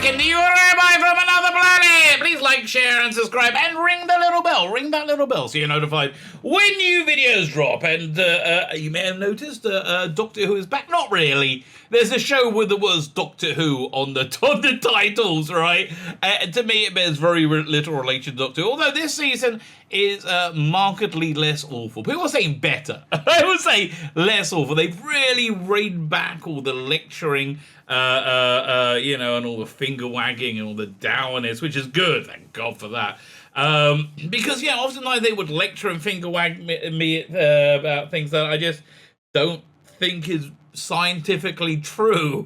Lebetkin, the Rabbi from another planet. Please like, share, and subscribe, and ring the little bell. Ring that little bell so you're notified when new videos drop. And you may have noticed Doctor Who is back. Not really. There's a show with the words Doctor Who on the titles, right? To me, it bears very little relation to Doctor Who. Although this season is markedly less awful. People are saying better. I would say less awful. They've really reined back all the lecturing, and all the finger wagging and all the dourness, which is good. Thank God for that. Because, often they would lecture and finger wag me about things that I just don't think is scientifically true.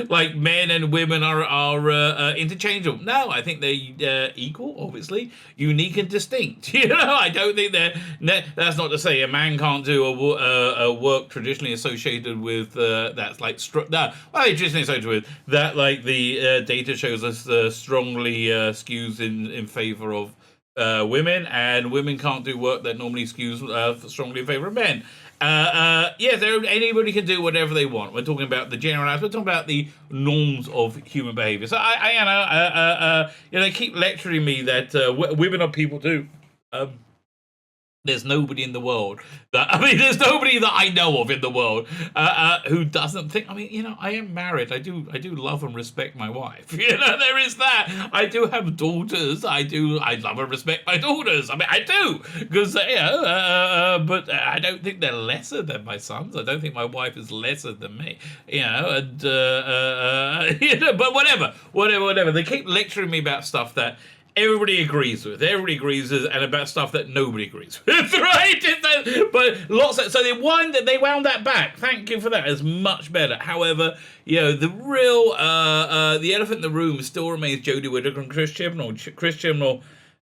like men and women are interchangeable. No, I think they're equal, obviously, unique and distinct. I don't think that's not to say a man can't do a work traditionally associated with that's like traditionally associated with that, like the data shows us strongly skews in favor of women, and women can't do work that normally skews strongly in favor of men. Anybody can do whatever they want. We're talking about the generalized. We're talking about the norms of human behavior. So they keep lecturing me that women are people too. There's nobody in the world there's nobody that I know of in the world who doesn't think. I am married. I do love and respect my wife. There is that. I do have daughters. I love and respect my daughters. I do, because but I don't think they're lesser than my sons. I don't think my wife is lesser than me. But whatever. They keep lecturing me about stuff that everybody agrees with, and about stuff that nobody agrees with, right? But so they wound that back. Thank you for that. It's much better. However, the real the elephant in the room still remains Jodie Whittaker and Chris Chibnall. Chris Chibnall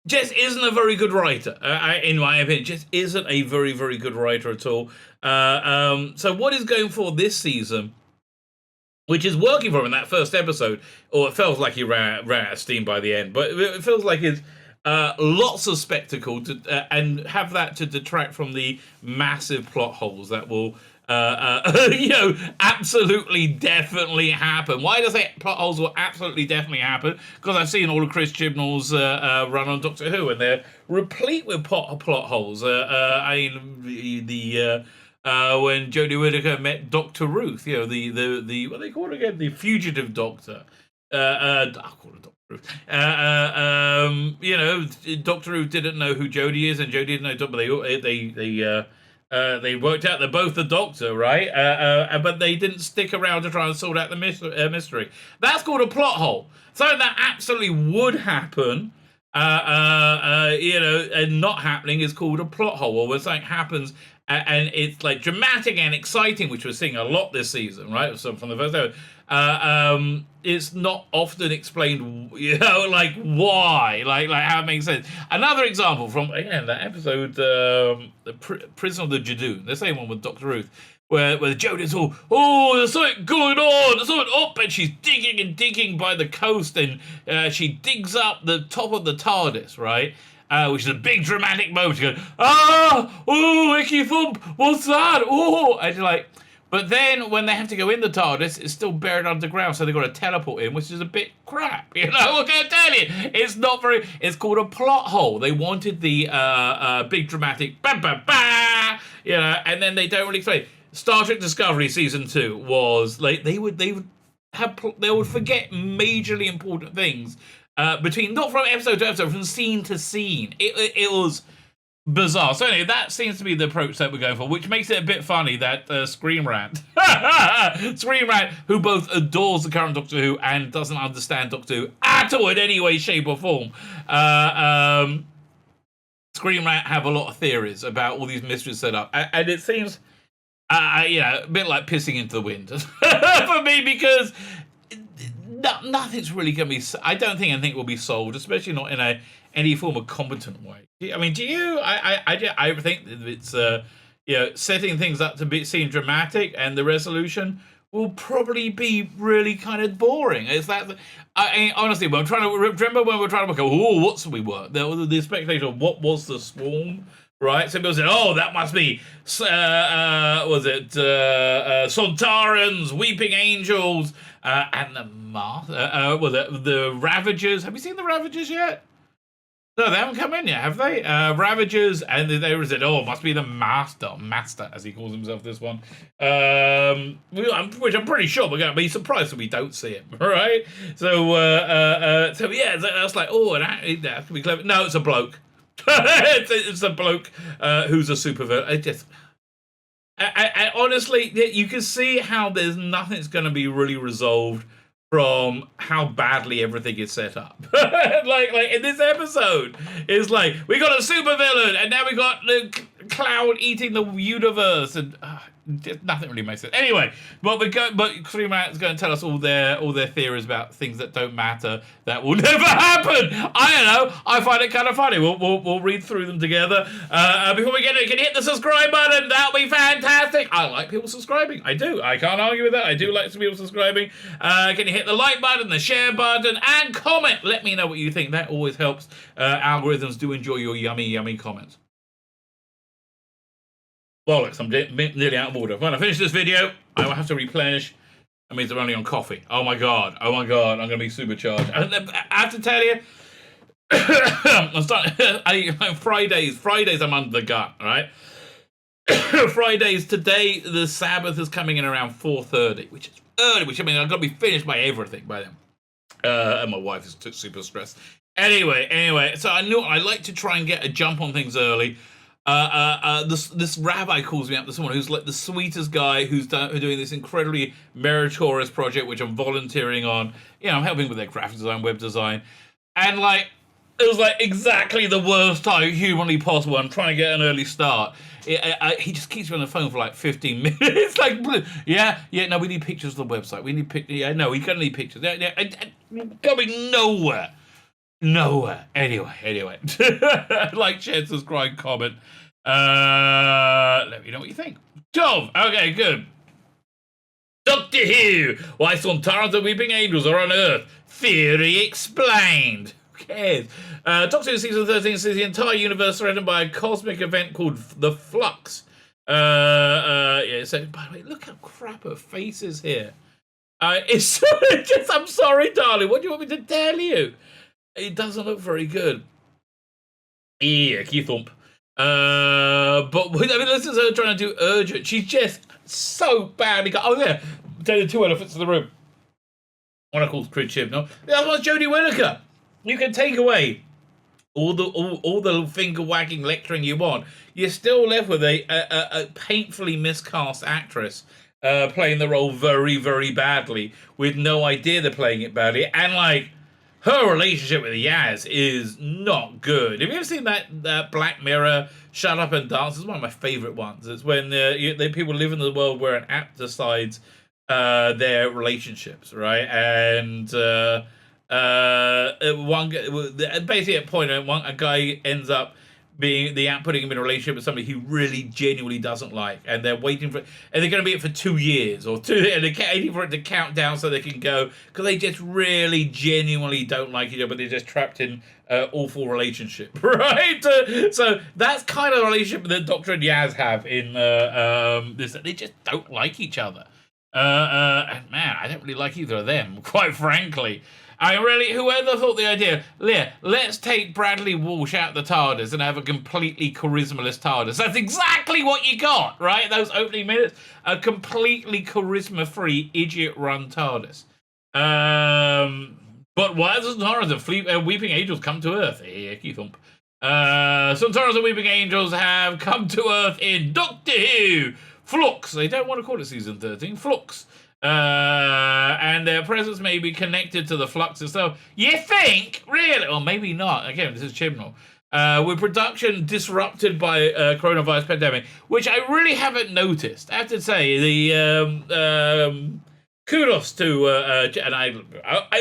just isn't a very good writer, in my opinion. Just isn't a very, very good writer at all. So what he's going for this season, which is working for him in that first episode, or it feels like he ran out of steam by the end, but it feels like it's lots of spectacle and have that to detract from the massive plot holes that will absolutely definitely happen. Why do I say plot holes will absolutely definitely happen? Because I've seen all of Chris Chibnall's run on Doctor Who, and they're replete with plot holes. When Jodie Whittaker met Dr. Ruth, the what they call it again, the fugitive doctor. I'll call it Dr. Ruth. Dr. Ruth didn't know who Jodie is, and Jodie didn't know Dr. They worked out they're both the Doctor, right? But they didn't stick around to try and sort out the mystery. That's called a plot hole. Something that absolutely would happen, and not happening is called a plot hole. Or when something happens and it's like dramatic and exciting, which we're seeing a lot this season, right? So from the first episode, it's not often explained, like why, like how it makes sense. Another example from that episode, the Prison of the Jadoon, the same one with Dr. Ruth, where Jodie's all, there's something going on, there's something up, and she's digging by the coast, and she digs up the top of the TARDIS, right? Which is a big dramatic moment. She goes, icky thump, what's that? And you're like, but then when they have to go in the TARDIS, it's still buried underground, so they've got to teleport in, which is a bit crap. What can I tell you? It's not very. It's called a plot hole. They wanted the big dramatic, ba ba ba, and then they don't really explain. Star Trek Discovery season 2 was like they would forget majorly important things. Between, not from episode to episode, from scene to scene. It was bizarre. So anyway, that seems to be the approach that we're going for, which makes it a bit funny that Screenrant, who both adores the current Doctor Who and doesn't understand Doctor Who at all in any way, shape or form, Screenrant have a lot of theories about all these mysteries set up. And it seems, a bit like pissing into the wind for me, because nothing's really going to be. I don't think anything will be solved, especially not in any form of competent way. Do you? I think it's setting things up to seem dramatic, and the resolution will probably be really kind of boring. It's that. Honestly, when we're trying to remember when we're trying to work out, what's we were the speculation of what was the swarm. right? So people said, "Oh, that must be was it Sontarans, Weeping Angels, and the was it the Ravagers? Have you seen the Ravagers yet? No, they haven't come in yet, have they? Ravagers, and they said, "Oh, it must be the Master, as he calls himself. This one, which I'm pretty sure we're going to be surprised if we don't see him, right? So, yeah, that's like, oh, that could be clever. No, it's a bloke. it's a bloke who's a supervillain. It just. I honestly, you can see how there's nothing's going to be really resolved from how badly everything is set up. like in this episode, it's like we got a supervillain, and now we got the cloud eating the universe, and nothing really makes sense. Anyway, but Screenrant is going to tell us all their theories about things that don't matter, that will never happen. I don't know. I find it kind of funny. We'll read through them together. Before we get it, can you hit the subscribe button? That'll be fantastic. I like people subscribing. I do. I can't argue with that. I do like some people subscribing. Can you hit the like button, the share button, and comment? Let me know what you think. That always helps. Algorithms do enjoy your yummy comments. Bollocks, I'm nearly out of order. When I finish this video, I will have to replenish. That means I'm only on coffee. Oh my god, I'm going to be supercharged. I have to tell you, Fridays I'm under the gun, right? Fridays, today, the Sabbath is coming in around 4:30, which is early, which I mean, I've got to be finished by everything by then. And my wife is super stressed. Anyway, so I like to try and get a jump on things early. This rabbi calls me up this morning, who's like the sweetest guy, who's doing this incredibly meritorious project, which I'm volunteering on. You know, I'm helping with their graphic design, web design, and like it was like exactly the worst time humanly possible. I'm trying to get an early start. He just keeps me on the phone for like 15 minutes. Like, no, we need pictures of the website. We need pictures. Yeah, no, we gotta need pictures. Going nowhere. Anyway. Like, share, subscribe, comment. Let me know what you think. Tom, okay, good. Doctor Who, why Sontarans and Weeping Angels are on Earth. Theory explained. Who cares? Doctor Who season 13 sees the entire universe threatened by a cosmic event called the Flux. Yeah, so, by the way, look how crap her face is here. It's just, I'm sorry, darling. What do you want me to tell you? It doesn't look very good. Yeah, key thump. But I mean, this is her trying to do urgent. She's just so badly got. Oh yeah, tell the two elephants in the room. One I call Chris Chibnall. The other one's Jodie Whittaker. You can take away all the finger wagging lecturing you want. You're still left with a painfully miscast actress playing the role very, very badly, with no idea they're playing it badly, and like. Her relationship with Yaz is not good. Have you ever seen that Black Mirror Shut Up and Dance? It's one of my favourite ones. It's when people live in the world where an app decides their relationships, right? And basically at a point, a guy ends up being the app putting him in a relationship with somebody he really genuinely doesn't like, and they're waiting for, and they're going to be it for 2 years or two, and they're waiting for it to count down so they can go, because they just really genuinely don't like each other, but they're just trapped in awful relationship, right? So that's kind of the relationship that Doctor and Yaz have in this. They just don't like each other, and man, I don't really like either of them, quite frankly. Whoever thought the idea, let's take Bradley Walsh out the TARDIS and have a completely charismaless TARDIS. That's exactly what you got, right? Those opening minutes, a completely charisma-free, idiot-run TARDIS. But why does Sontarans and Weeping Angels come to Earth? Key thump. Sontarans and Weeping Angels have come to Earth in Doctor Who. Flux. They don't want to call it season 13. Flux. And their presence may be connected to the Flux itself. You think? Really? Or maybe not. Again, this is Chibnall. With production disrupted by coronavirus pandemic, which I really haven't noticed. I have to say, the kudos to, and I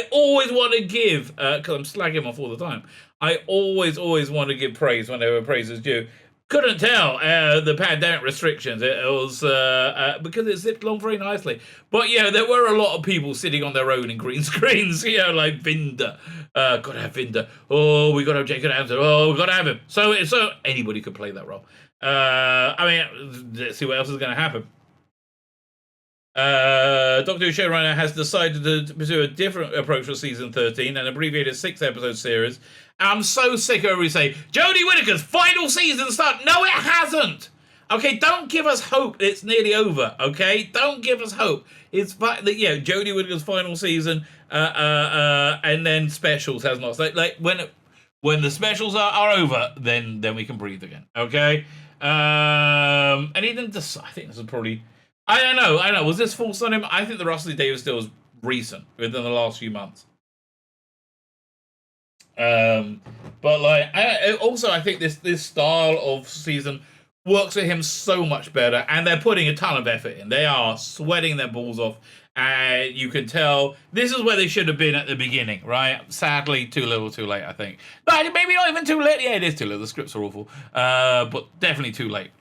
always want to give, because I'm slagging him off all the time, I always want to give praise whenever praise is due. Couldn't tell the pandemic restrictions. It was because it zipped along very nicely. But yeah, there were a lot of people sitting on their own in green screens. Like Vinder. Gotta have Vinder. Oh, we gotta have Jacob Anderson. Oh, we gotta have him. So anybody could play that role. I mean, let's see what else is going to happen. Doctor Who showrunner has decided to pursue a different approach for season 13, an abbreviated 6-episode series. I'm so sick of everybody saying, Jodie Whittaker's final season start. No, it hasn't. Okay, don't give us hope it's nearly over, okay? Don't give us hope. It's Jodie Whittaker's final season, and then specials has not. Like when the specials are over, then we can breathe again, okay? And he didn't decide. I think this is probably... I don't know. Was this forced on him? I think the Russell Davies deal was recent, within the last few months. But like, I think this style of season works for him so much better, and they're putting a ton of effort in. They are sweating their balls off, and you can tell this is where they should have been at the beginning, right? Sadly, too little, too late. I think, but maybe not even too late. Yeah, it is too little. The scripts are awful, but definitely too late.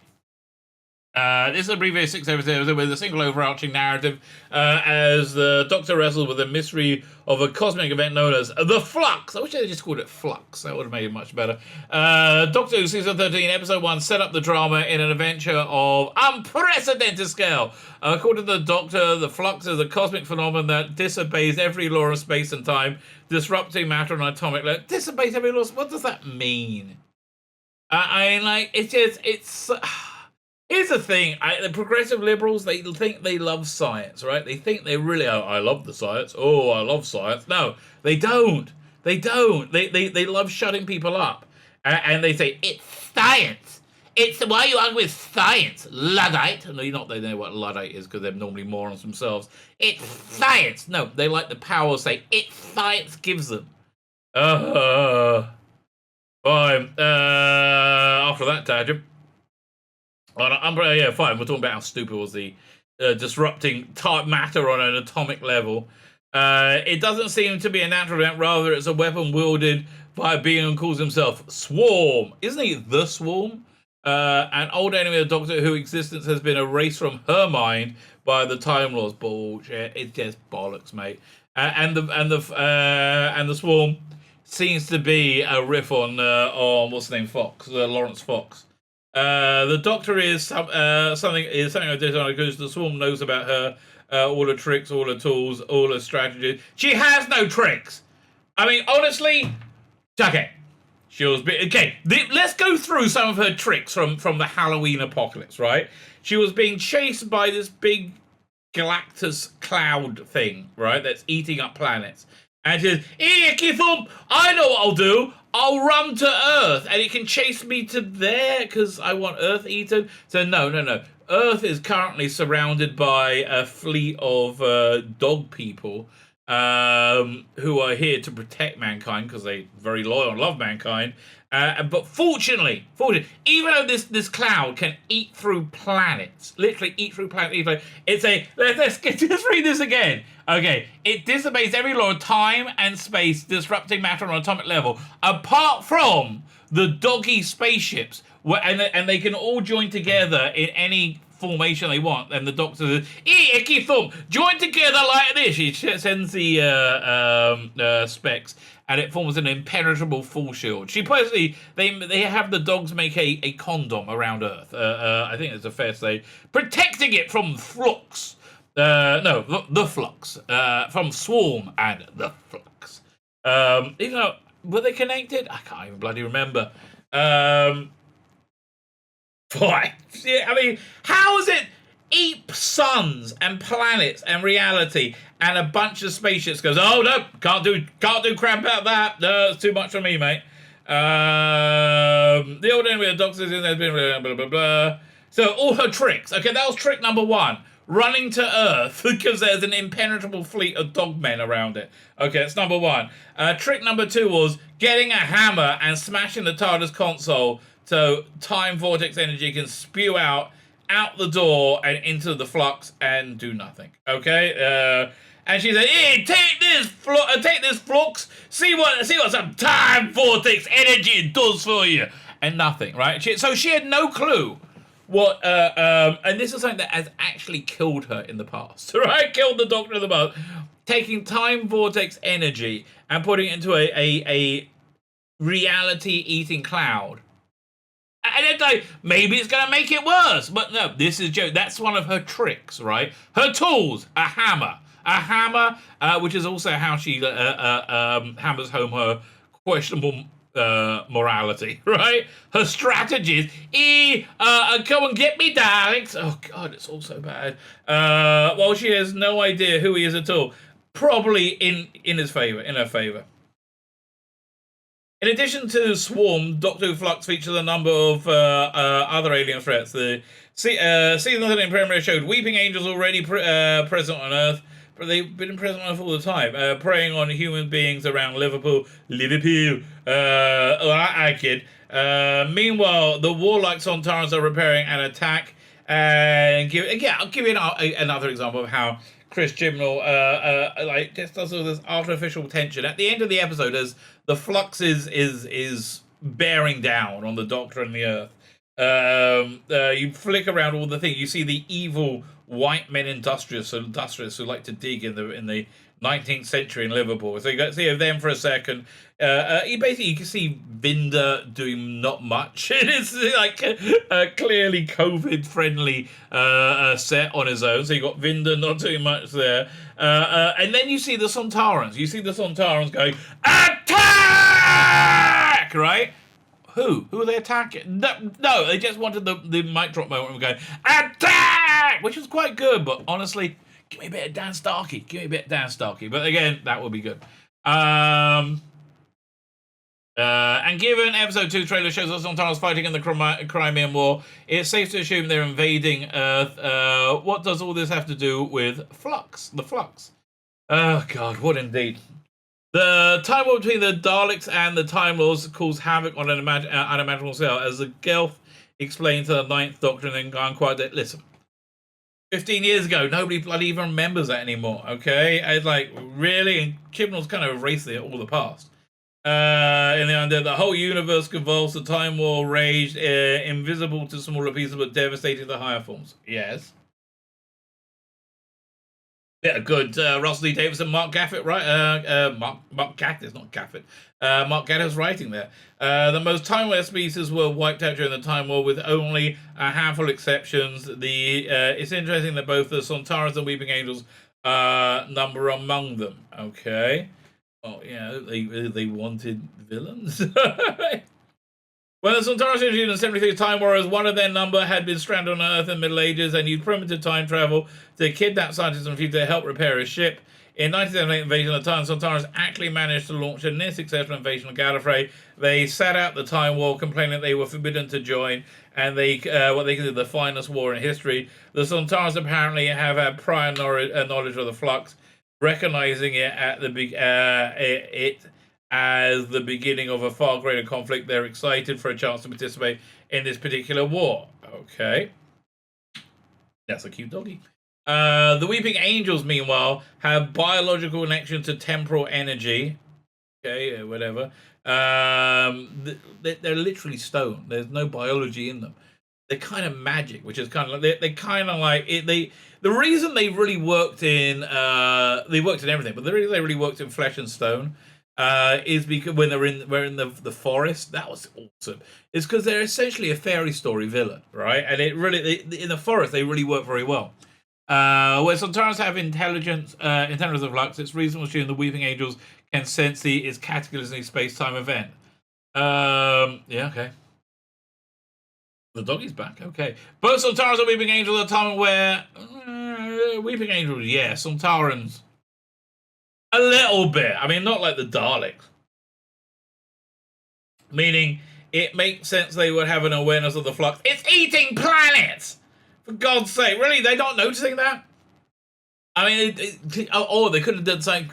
This is a abbreviated 6 episodes with a single overarching narrative as the Doctor wrestles with the mystery of a cosmic event known as the Flux. I wish they just called it Flux. That would have made it much better. Doctor Who Season 13, Episode 1 set up the drama in an adventure of unprecedented scale. According to the Doctor, the Flux is a cosmic phenomenon that disobeys every law of space and time, disrupting matter and atomic level. Disobeys every law? What does that mean? I mean, like, it's... Here's the thing, the progressive liberals, they think they love science, right? They think they really, I love the science. Oh, I love science. No, they don't. They don't. They love shutting people up. And they say, it's science. Why are you arguing with science? Luddite. No, not they know what Luddite is because they're normally morons themselves. It's science. No, they like the power to say, it's science gives them. Fine. After that tangent. Yeah, fine. We're talking about how stupid was the disrupting matter on an atomic level. It doesn't seem to be a natural event. Rather, it's a weapon wielded by a being who calls himself Swarm. Isn't he the Swarm? An old enemy of Doctor Who existence has been erased from her mind by the Time Lords. Bullshit. It's just bollocks, mate. And the Swarm seems to be a riff on what's the name? Fox, Lawrence Fox. The Doctor is something I did on because the Swarm knows about her, all her tricks, all her tools, all her strategies. She has no tricks. I mean, honestly, okay. Let's go through some of her tricks from the Halloween apocalypse, right? She was being chased by this big Galactus cloud thing, right? That's eating up planets. And she says, Icky Thump, I know what I'll do. I'll run to Earth, and it can chase me to there because I want Earth eaten. So no. Earth is currently surrounded by a fleet of dog people who are here to protect mankind because they're very loyal and love mankind. But fortunately, even though this cloud can eat through planets, literally eat through planets, let's read this again. Okay, it disobeys every law of time and space, disrupting matter on an atomic level, apart from the doggy spaceships, and they can all join together in any formation they want. And the Doctor says, Icky Thump, join together like this. He sends the specs, and it forms an impenetrable force shield. She personally, they have the dogs make a condom around Earth. I think it's a fair say, protecting it from Flux. The Flux. From Swarm and the Flux. Even though, were they connected? I can't even bloody remember. Boy, I mean, how is it eat suns and planets and reality and a bunch of spaceships goes, oh no, can't do crap about that. No, it's too much for me, mate. The old enemy of Doctor's in there's been blah, blah, blah, blah. So all her tricks. Okay, that was trick number 1. Running to Earth because there's an impenetrable fleet of dogmen around it. Okay, that's number 1. Trick number 2 was getting a hammer and smashing the TARDIS console so time vortex energy can spew out the door and into the Flux and do nothing. Okay, and she said, "Hey, take this Flux. See what some time vortex energy does for you." and nothing, right? So she had no clue what, and this is something that has actually killed her in the past, right? Killed the Doctor in the past. Taking time vortex energy and putting it into a reality-eating cloud. And it's like, maybe it's going to make it worse. But no, this is Joe. That's one of her tricks, right? Her tools, a hammer. Which is also how she hammers home her questionable morality, right? Her strategies. Come and get me, darlings. Oh, God, it's all so bad. Well, she has no idea who he is at all. Probably in her favor. In addition to Swarm, Doctor Who Flux features a number of other alien threats. The season 13 premiere showed weeping angels already present on Earth, but they've been present on Earth all the time, preying on human beings around Liverpool. I kid. Meanwhile, the warlike Sontarans are preparing an attack. And I'll give you another example of how Chris Chibnall just does all this artificial tension at the end of the episode as the Flux is bearing down on the Doctor and the Earth. You flick around all the things. You see the evil white men industrialists who like to dig in the 19th century in Liverpool. So you see them for a second. You can see Vinder doing not much. It's like a clearly COVID-friendly set on his own. So you got Vinder not doing much there. And then you see the Sontarans. You see the Sontarans going, attack! Right? Who? Who are they attacking? No, they just wanted the mic drop moment of going, attack! Which was quite good, but honestly, give me a bit of Dan Starkey. But again, that would be good. And given episode 2 trailer shows us Sontarans fighting in the Crimean War, it's safe to assume they're invading Earth. What does all this have to do with Flux? The Flux. Oh, God, what indeed. The time war between the Daleks and the Time Lords caused havoc on an unimaginable scale, as the Gelf explained to the Ninth Doctor and then gone quiet that, listen, 15 years ago, nobody bloody even remembers that anymore, okay? It's like, really? And Chibnall's kind of erased all the past. In the end, the whole universe convulsed, the Time War raged, invisible to smaller pieces but devastating to higher forms. Yes. Yeah, good. Russell D. Davidson, Mark Gaffett, right? Mark Gatiss, not Gaffett. Mark Gatiss writing there. The most timeless species were wiped out during the Time War, with only a handful of exceptions. It's interesting that both the Sontarans and Weeping Angels number among them. Okay. Oh, yeah, they wanted villains. When the Sontarans introduced in 73 Time Warriors, one of their number had been stranded on Earth in the Middle Ages and used primitive time travel to kidnap scientists in the future to help repair his ship. In 1978 invasion of the Time, Sontarans actually managed to launch a near successful invasion of Gallifrey. They sat out the Time War, complaining they were forbidden to join, and what they consider the finest war in history. The Sontarans apparently have had prior knowledge of the Flux, recognizing it at the as the beginning of a far greater conflict. They're excited for a chance to participate in this particular war. Okay. That's a cute doggy. The Weeping Angels, meanwhile, have biological connection to temporal energy. Okay, whatever. They're literally stone. There's no biology in them. They're kind of magic, which is kind of like they're kind of like it. The reason they really worked in they worked in everything, but the reason they really worked in Flesh and Stone is because when we're in the forest, that was awesome. It's because they're essentially a fairy story villain, right? And it really in the forest they really work very well. Where Sontarans have intelligence of Flux, it's reasonable to assume the Weeping Angels can sense its cataclysmic space-time event. Yeah, okay. The doggy's back, okay. Both Sontarans and Weeping Angels at a time where Weeping Angels, yeah, Sontarans a little bit. I mean, not like the Daleks. Meaning, it makes sense they would have an awareness of the Flux. It's eating planets! For God's sake, really? They're not noticing that? I mean, they could have done something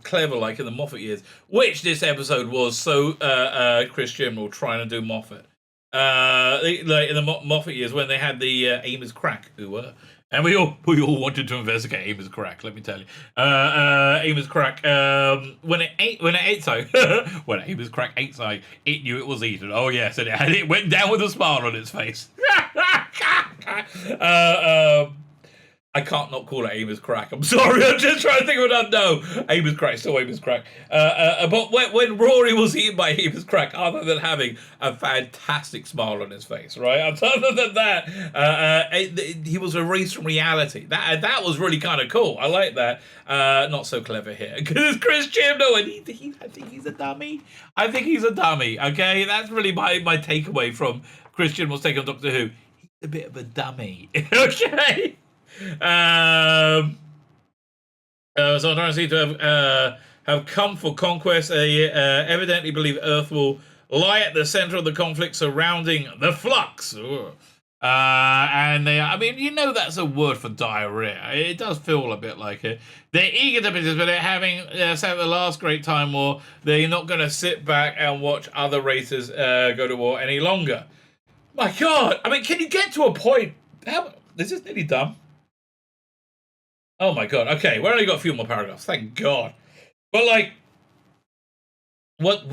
clever like in the Moffat years, which this episode was so Chris Chibnall trying to do Moffat. Like in the Moffat years when they had the Amos Crack, who were And we all wanted to investigate Amos Crack. Let me tell you, Amos Crack. When it ate so, when Amos Crack ate so, it knew it was eaten. Oh yes, and it went down with a smile on its face. I can't not call it Amos Crack. I'm sorry. I'm just trying to think of that. No, Amos Crack, still Amos Crack. But when Rory was eaten by Amos Crack, other than having a fantastic smile on his face, right? Other than that, he was erased from reality. That was really kind of cool. I like that. Not so clever here because Chris Chibnall, and I think he's a dummy. I think he's a dummy. Okay, that's really my takeaway from Chris Chibnall's take on Doctor Who. He's a bit of a dummy. Okay. So I'm trying to see to have come for conquest. They evidently believe Earth will lie at the center of the conflict surrounding the Flux. And they, I mean, you know, that's a word for diarrhea. It does feel a bit like it. They're eager to participate, having said the last Great Time War. They're not going to sit back and watch other races go to war any longer. My God, I mean, can you get to a point? This is nearly done. Oh my God. Okay, we only got a few more paragraphs. Thank God. But like, what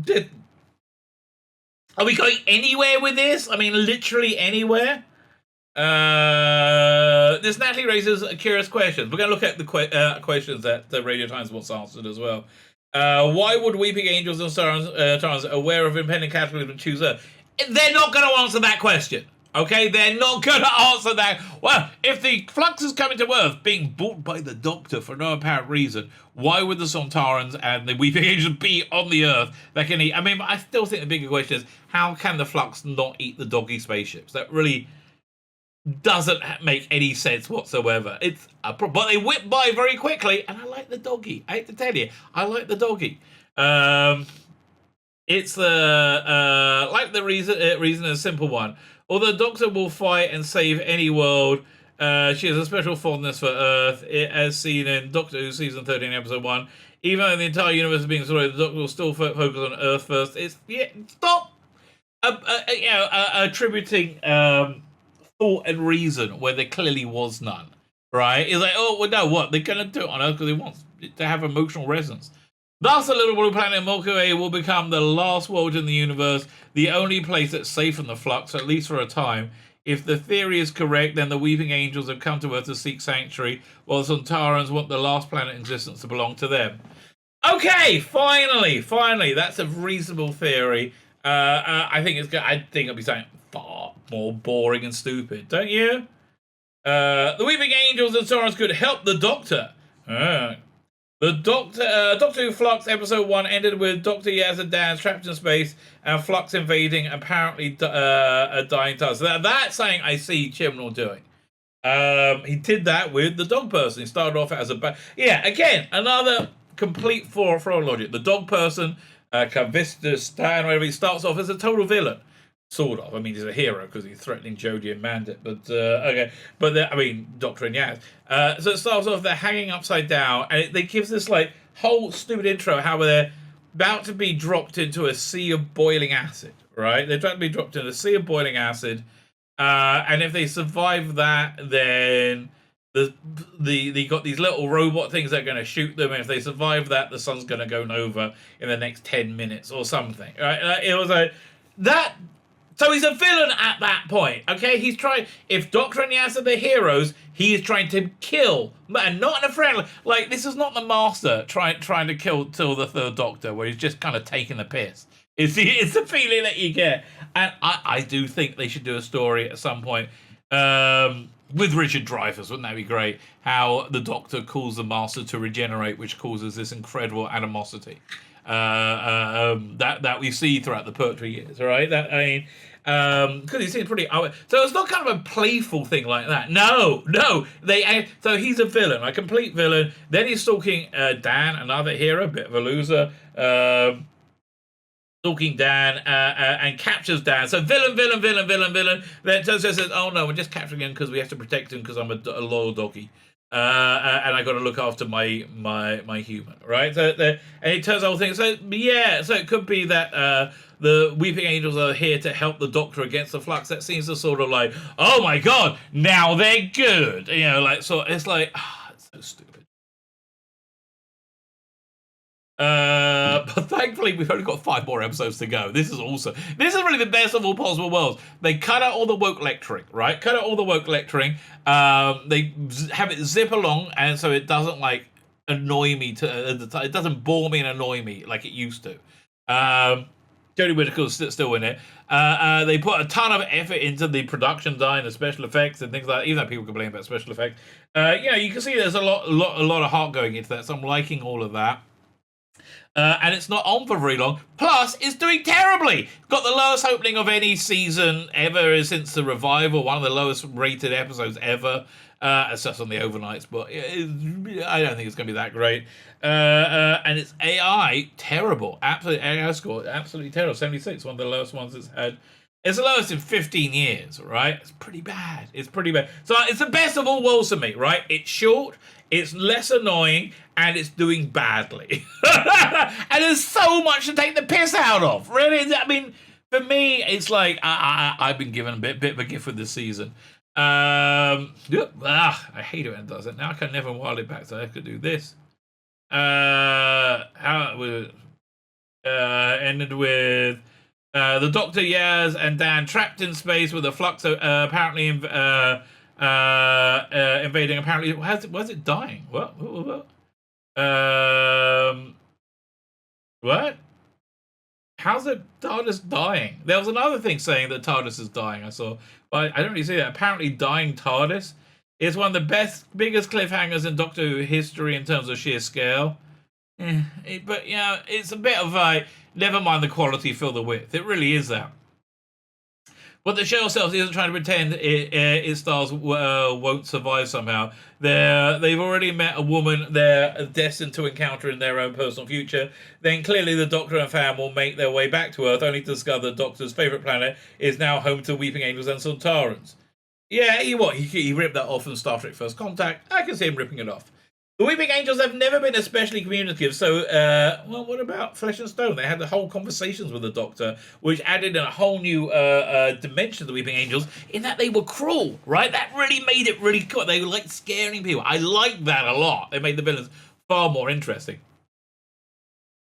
did? Are we going anywhere with this? I mean, literally anywhere. This naturally raises curious questions. We're going to look at the questions that the Radio Times wants answered as well. Why would weeping angels and stars, aware of impending cataclysm, choose Earth? They're not going to answer that question. Okay, they're not going to answer that. Well, if the Flux is coming to Earth, being bought by the Doctor for no apparent reason, why would the Sontarans and the Weeping Angels be on the Earth that can eat? I mean, I still think the bigger question is, how can the Flux not eat the doggy spaceships? That really doesn't make any sense whatsoever. It's but they whip by very quickly, and I like the doggy. I hate to tell you, I like the doggy. It's like the reason is a simple one. Although the Doctor will fight and save any world, she has a special fondness for Earth, as seen in Doctor Who Season 13, Episode 1. Even though the entire universe is being destroyed, the Doctor will still focus on Earth first. Stop attributing thought and reason where there clearly was none, right? It's like, oh, well, no, what? They're going to do it on Earth because they want it to have emotional resonance. Thus, the little blue planet Milky Way will become the last world in the universe, the only place that's safe from the Flux, at least for a time. If the theory is correct, then the Weeping Angels have come to Earth to seek sanctuary, while the Sontarans want the last planet in existence to belong to them. Okay, finally, that's a reasonable theory. I think it'll be something far more boring and stupid, don't you? The Weeping Angels and Sontarans could help the Doctor. The Doctor Who Flux Episode 1 ended with Dr. Yaz and Dan trapped in space and Flux invading apparently a dying task. That's something I see Chibnall doing. He did that with the dog person. He started off as again, another complete fraud logic. The dog person, Kavista Stan, whatever, he starts off as a total villain. Sort of. I mean, he's a hero because he's threatening Jodie and Mandit. But, okay. But, Doctor and Yaz. So it starts off, they're hanging upside down. And it gives this, like, whole stupid intro how they're about to be dropped into a sea of boiling acid. Right? They're trying to be dropped into a sea of boiling acid. And if they survive that, then they got these little robot things that are going to shoot them. And if they survive that, the sun's going to go nova in the next 10 minutes or something. Right? It was a... So he's a villain at that point, okay? He's trying... If Doctor and Yaz are the heroes, he is trying to kill. And not in a friendly... Like, this is not the Master trying to kill the Third Doctor, where he's just kind of taking the piss. It's the feeling that you get. And I do think they should do a story at some point with Richard Dreyfuss. Wouldn't that be great? How the Doctor calls the Master to regenerate, which causes this incredible animosity. That we see throughout the Pertwee years, right? Because he seems pretty... So it's not kind of a playful thing like that. No. So he's a villain, a complete villain. Then he's stalking Dan, another hero, a bit of a loser. Stalking Dan and captures Dan. So villain. Then Tozo says, oh no, we're just capturing him because we have to protect him because I'm a loyal doggy. And I got to look after my human, right? So and it turns the whole thing. So yeah, so it could be that the Weeping Angels are here to help the Doctor against the Flux, that seems to sort of like, oh my god, now they're good. You know, like, so it's like, it's so stupid. But thankfully, we've only got 5 more episodes to go. This is really the best of all possible worlds. They cut out all the woke lecturing, right? Cut out all the woke lecturing. They have it zip along, and so it doesn't like annoy me it doesn't bore me and annoy me like it used to. Jodie Whittaker's still in it. They put a ton of effort into the production design, the special effects, and things like that. Even though people complain about special effects, you can see there's a lot of heart going into that. So I'm liking all of that. And it's not on for very long. Plus, it's doing terribly. Got the lowest opening of any season ever since the revival. One of the lowest rated episodes ever. It's just on the overnights, but I don't think it's going to be that great. And it's AI terrible. Absolutely, AI score absolutely terrible. 76, one of the lowest ones it's had. It's the lowest in 15 years, right? It's pretty bad. It's pretty bad. So it's the best of all worlds to me, right? It's short, it's less annoying, and it's doing badly. And there's so much to take the piss out of. Really, I mean, for me, it's like I've been given a bit of a gift with this season. I hate it when it does it. Now I can never wild it back, so I could do this. Ended with the Doctor, Yaz, and Dan trapped in space with a Flux apparently invading. Apparently, was it dying? What? What? How's the TARDIS dying? There was another thing saying that TARDIS is dying. I saw, but I don't really see that. Apparently, dying TARDIS is one of the biggest cliffhangers in Doctor Who history in terms of sheer scale. But it's a bit of a never mind the quality, fill the width. It really is that. But the show itself isn't trying to pretend its stars won't survive somehow. They've already met a woman they're destined to encounter in their own personal future. Then clearly the Doctor and fam will make their way back to Earth, only to discover the Doctor's favourite planet is now home to Weeping Angels and Sontarans. Yeah, he ripped that off in Star Trek First Contact. I can see him ripping it off. The Weeping Angels have never been especially communicative, so, what about Flesh and Stone? They had the whole conversations with the Doctor, which added in a whole new dimension to the Weeping Angels, in that they were cruel, right? That really made it really cool. They were, like, scaring people. I liked that a lot. It made the villains far more interesting.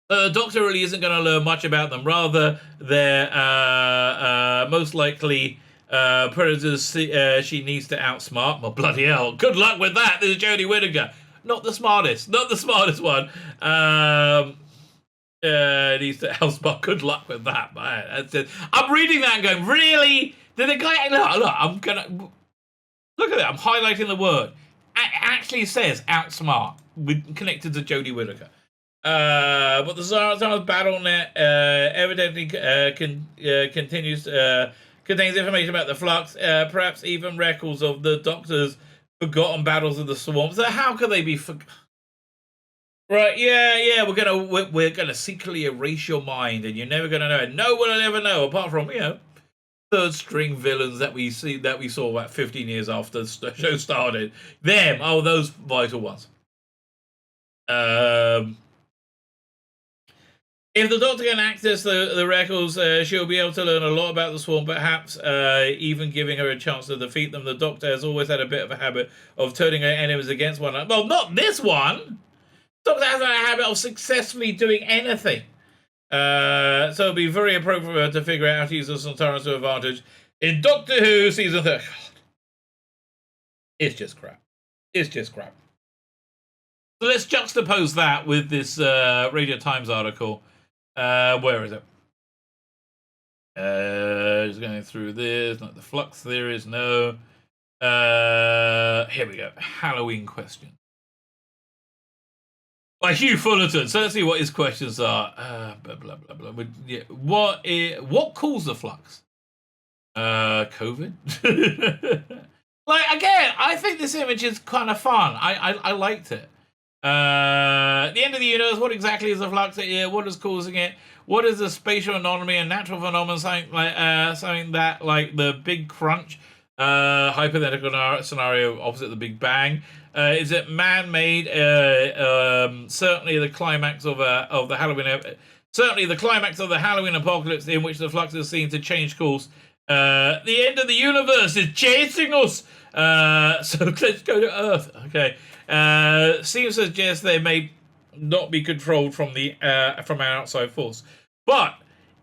The Doctor really isn't going to learn much about them. Rather, they're most likely predators she needs to outsmart. Well, bloody hell. Good luck with that. This is Jodie Whittaker. Not the smartest one. Needs to outsmart. Good luck with that, man. I'm reading that and going, really? Did the guy look? I'm gonna look at it. I'm highlighting the word. It actually says outsmart connected to Jodie Whittaker. But the Zara's BattleNet evidently contains information about the Flux, perhaps even records of the Doctor's forgotten battles of the Swarm. So how could they be Right, yeah, we're gonna secretly erase your mind, and you're never gonna know it. No one will ever know, apart from third string villains that we saw about 15 years after the show started. Those vital ones. If the Doctor can access the records, she'll be able to learn a lot about the Swarm, perhaps even giving her a chance to defeat them. The Doctor has always had a bit of a habit of turning her enemies against one another. Well, not this one! The Doctor has a habit of successfully doing anything. So it'll be very appropriate for her to figure out how to use the Sontarans to advantage. In Doctor Who Season 3... God. It's just crap. So let's juxtapose that with this Radio Times article. Where is it? Just going through this. Not the Flux theories, no. Here we go. Halloween question. By Hugh Fullerton. So let's see what his questions are. Blah, blah, blah, blah. What caused the Flux? COVID? Again, I think this image is kind of fun. I liked it. The end of the universe, what exactly is the Flux? What is causing it? What is the spatial anomaly and natural phenomenon? Something that, like the Big Crunch, hypothetical scenario opposite the Big Bang. Is it man-made? Certainly the climax of the Halloween Certainly, the climax of the Halloween apocalypse, in which the Flux is seen to change course. The end of the universe is chasing us. So let's go to Earth. Okay. Seems to suggest they may not be controlled from an outside force. But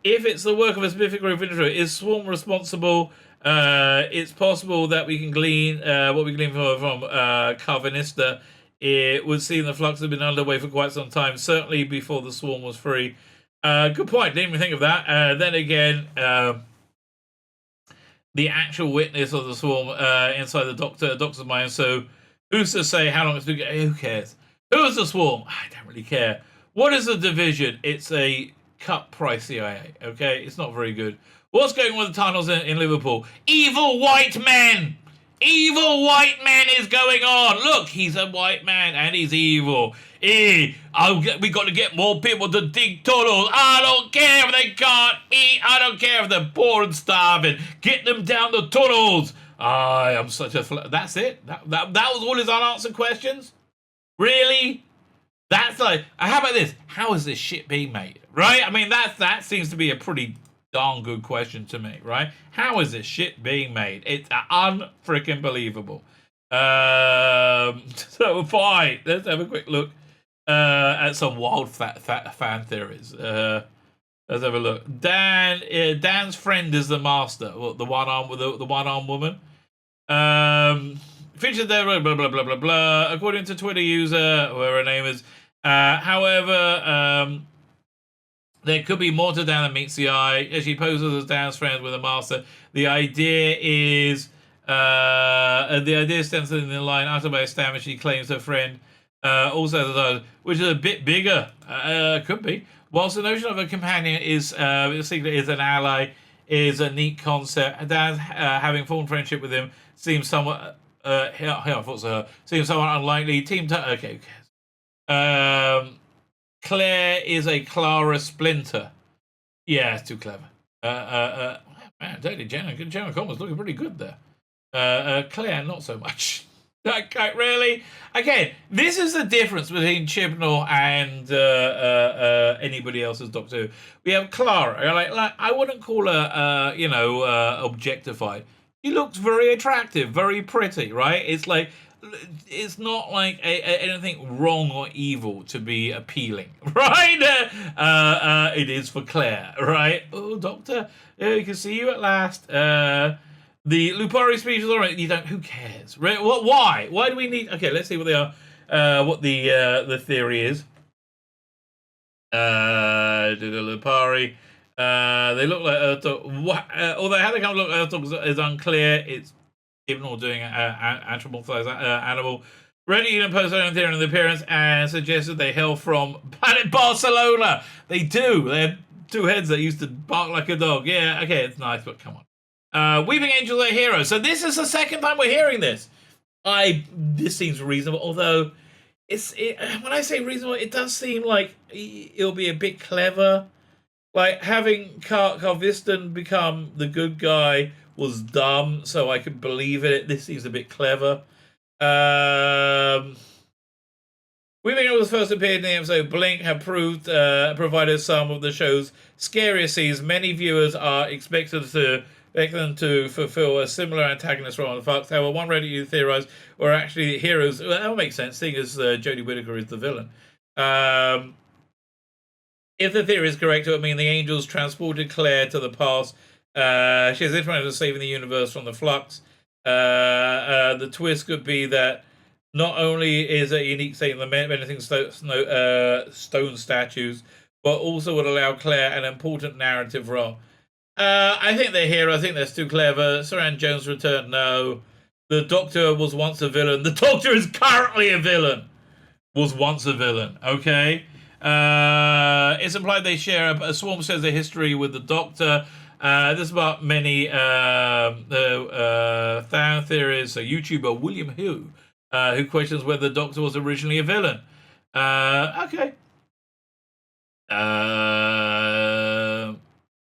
if it's the work of a specific group of individuals, is Swarm responsible? It's possible that we can glean what we glean from Carvanista. It would seem the Flux have been underway for quite some time, certainly before the Swarm was free. Good point. Didn't even think of that. Then again, the actual witness of the Swarm inside the doctor's mind. So who's to say how long it's been? Who cares? Who is the Swarm? I don't really care. What is the division? It's a cut price CIA. Okay, it's not very good. What's going on with the tunnels in Liverpool? Evil white men! Evil white man is going on. Look, he's a white man and he's evil. We got to get more people to dig tunnels. I don't care if they can't eat. I don't care if they're poor and starving. Get them down the tunnels. I am such a... That's it? That was all his unanswered questions? Really? That's like... How about this? How is this shit being made? Right? I mean, that seems to be a pretty darn good question to me, right? How is this shit being made? It's unfreaking believable. So fine, let's have a quick look at some wild fan theories. Let's have a look. Dan's friend is the master. Well, the one-armed woman. Featured there, blah blah blah blah blah. According to Twitter user, whoever her name is. However, there could be more to Dan than meets the eye. As she poses as Dan's friend with a master, the idea stems in the line uttered by a stammer. She claims her friend also, which is a bit bigger. Could be. Whilst the notion of a companion is an ally, is a neat concept. Dan having formed friendship with him seems somewhat. Seems somewhat unlikely. Okay, who cares? Claire is a Clara Splinter. Yeah, it's too clever. Man, Daily Jenna Coleman's looking pretty good there. Claire, not so much. Like, really? Again, this is the difference between Chibnall and anybody else's Doctor Who. We have Clara. Like I wouldn't call her, objectified. She looks very attractive, very pretty, right? It's like... It's not like anything wrong or evil to be appealing, right? It is for Claire, right? Oh, Doctor, you can see you at last. The Lupari speech is all right. You don't. Who cares? Right? What? Why? Why do we need? Okay, let's see what they are. What the theory is. The Lupari. They look like although how they come look like Earth is unclear. It's even all doing anthropomorphized animal. Reddit even posted their own theory on the appearance and suggested they hail from planet Barcelona. They do. They have two heads that used to bark like a dog. Yeah, okay, it's nice, but come on. Weeping Angels are heroes. So this is the second time we're hearing this. This seems reasonable, although when I say reasonable, it does seem like it'll be a bit clever. Like having Carviston become the good guy was dumb, so I could believe it. This seems a bit clever. Weeping Angels first appeared in the episode Blink have provided some of the show's scariest scenes. Many viewers are expected to fulfill a similar antagonist role on the Flux. However, one Reddit user theorized were actually heroes. Well, that would make sense, seeing as Jodie Whittaker is the villain. If the theory is correct, it would mean the Angels transported Claire to the past. She has information of saving the universe from the Flux. The twist could be that not only is a unique statement menacing stone statues, but also would allow Claire an important narrative role. I think they're here. I think that's too clever. Saran Jones returned. No. The Doctor was once a villain. The Doctor is currently a villain. Was once a villain. Okay. It's implied they share a Swarm shares a history with the Doctor. This is about many fan theories. So YouTuber William who questions whether the Doctor was originally a villain. Okay.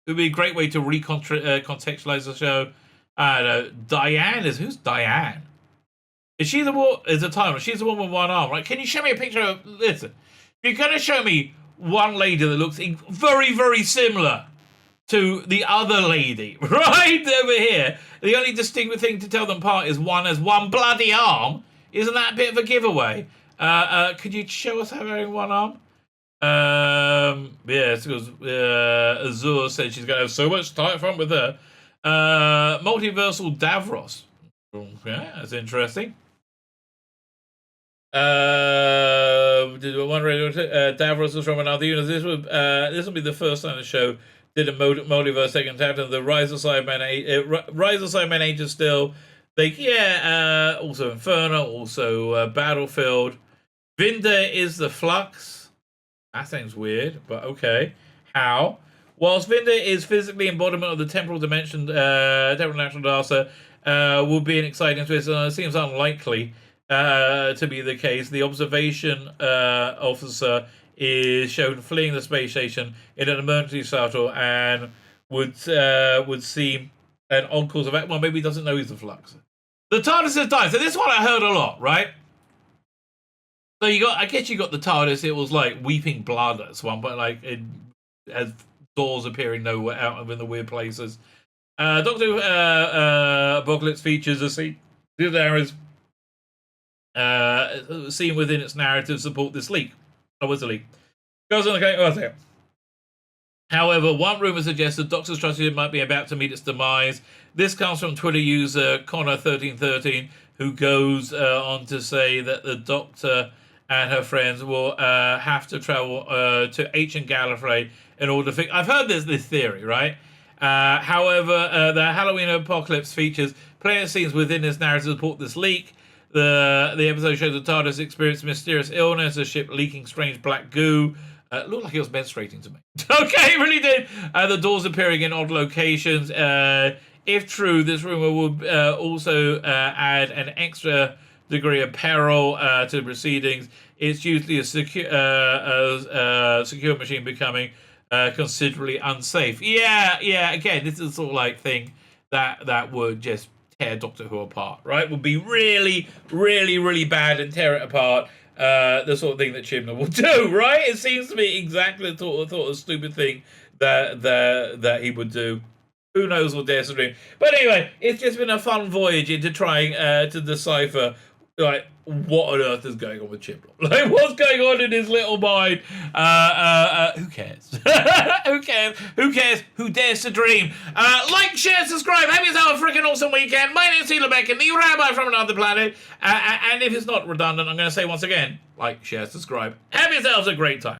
It would be a great way to contextualize the show. I don't know. Who's Diane? Is she the one? Is a timer? She's the one with one arm, right? Can you show me a picture of? Listen, if you're gonna show me one lady that looks very, very similar to the other lady right over here. The only distinctive thing to tell them apart is one has one bloody arm. Isn't that a bit of a giveaway? Could you show us having one arm? Yeah, because Azur said she's going to have so much tight front with her. Multiversal Davros. Yeah, that's interesting. Davros is from another universe. This will be the first time the show did a multiverse second chapter. The Rise of Cybermen Age still. Also Inferno, also Battlefield. Vinda is the Flux. That sounds weird, but okay. How? Whilst Vinda is physically embodiment of the temporal dimension, temporal natural disaster, will be an exciting twist, and it seems unlikely to be the case. The observation officer is shown fleeing the space station in an emergency shuttle and would seem an odd cause of act. Well, maybe he doesn't know he's the Flux. The TARDIS has died. So this one I heard a lot, right? So I guess you got the TARDIS. It was like weeping blood at one point, like it has doors appearing nowhere out in the weird places. Doctor Apocalypse features a scene. There is scene within its narrative support this leak. Oh, what's the leak? Goes on the case. Oh, there. However, one rumor suggests the Doctor's tragedy might be about to meet its demise. This comes from Twitter user Connor1313, who goes on to say that the Doctor and her friends will have to travel to ancient Gallifrey in order to fix. I've heard this theory, right? However, the Halloween Apocalypse features player scenes within this narrative support this leak. The episode shows the TARDIS experienced mysterious illness, a ship leaking strange black goo. Looked like it was menstruating to me. Okay, it really did. The doors appearing in odd locations. If true, this rumor would also add an extra degree of peril to the proceedings. It's usually a secure machine becoming considerably unsafe. Yeah. Again, this is the sort of like thing that would just tear Doctor Who apart, right? Would be really, really, really bad and tear it apart. The sort of thing that Chibnall will do, right? It seems to be exactly the sort of stupid thing that he would do. Who knows what dares to dream? But anyway, it's just been a fun voyage into trying to decipher like what on earth is going on with Chibnall. Like what's going on in his little mind? Who cares? Who cares? Who cares? Who dares to dream? Like, share, subscribe. Have yourself a freaking awesome weekend. My name's Tzvi Lebetkin, the Rabbi from another planet. And if it's not redundant, I'm going to say once again, like, share, subscribe. Have yourselves a great time.